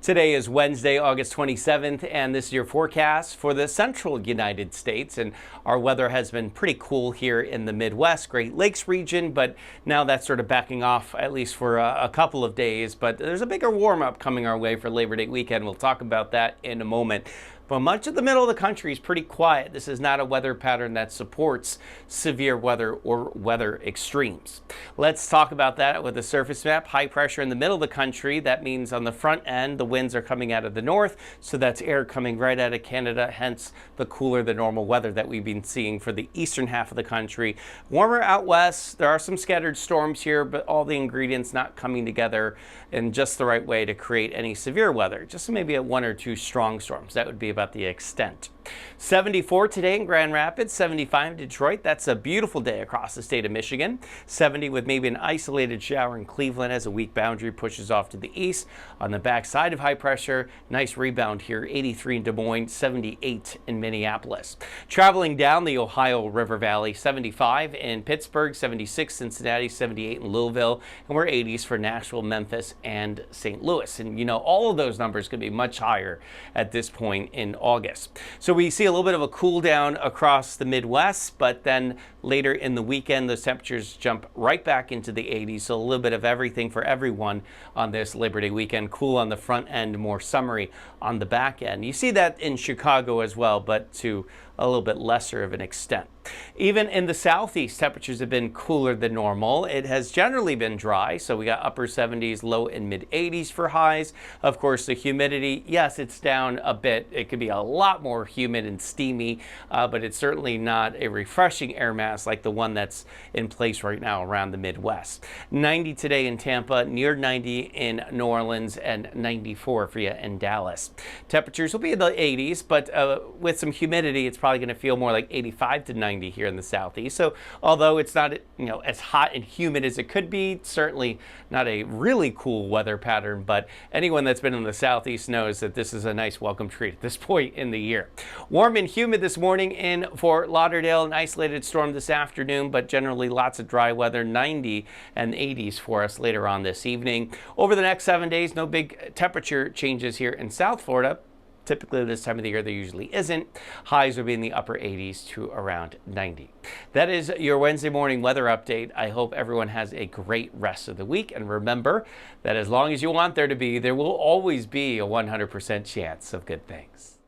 Today is Wednesday, August 27th, and this is your forecast for the central United States. And our weather has been pretty cool here in the Midwest, Great Lakes region, but now that's sort of backing off, at least for a couple of days. But there's a bigger warm up coming our way for Labor Day weekend. We'll talk about that in a moment. But much of the middle of the country is pretty quiet. This is not a weather pattern that supports severe weather or weather extremes. Let's talk about that with a surface map. High pressure in the middle of the country. That means on the front end, the winds are coming out of the north. So that's air coming right out of Canada, hence the cooler than normal weather that we've been seeing for the eastern half of the country. Warmer out west. There are some scattered storms here, but all the ingredients not coming together in just the right way to create any severe weather. Just maybe one or two strong storms. That would be about the extent. 74 today in Grand Rapids, 75 in Detroit. That's a beautiful day across the state of Michigan. 70 with maybe an isolated shower in Cleveland as a weak boundary pushes off to the east. On the backside of high pressure, nice rebound here. 83 in Des Moines, 78 in Minneapolis. Traveling down the Ohio River Valley, 75 in Pittsburgh, 76 Cincinnati, 78 in Louisville, and we're 80s for Nashville, Memphis, and St. Louis. And you know, all of those numbers could be much higher at this point in August. So we see a little bit of a cool down across the Midwest, but then later in the weekend, those temperatures jump right back into the 80s. So a little bit of everything for everyone on this Labor Day weekend. Cool on the front end, more summery on the back end. You see that in Chicago as well, but to a little bit lesser of an extent. Even in the southeast, temperatures have been cooler than normal. It has generally been dry, so we got upper 70s, low and mid 80s for highs. Of course, the humidity, yes, it's down a bit. It could be a lot more humid and steamy, but it's certainly not a refreshing air mass like the one that's in place right now around the Midwest. 90 today in Tampa, near 90 in New Orleans, and 94 for you in Dallas. Temperatures will be in the 80s, but with some humidity, it's probably going to feel more like 85 to 90 here in the southeast. So although it's not, as hot and humid as it could be, certainly not a really cool weather pattern, but anyone that's been in the southeast knows that this is a nice welcome treat at this point in the year. Warm and humid this morning in Fort Lauderdale, an isolated storm this afternoon, but generally lots of dry weather, 90 and 80s for us later on this evening. Over the next 7 days, no big temperature changes here in South Florida. Typically this time of the year there usually isn't. Highs will be in the upper 80s to around 90. That is your Wednesday morning weather update. I hope everyone has a great rest of the week. And remember that as long as you want there to be, there will always be a 100% chance of good things.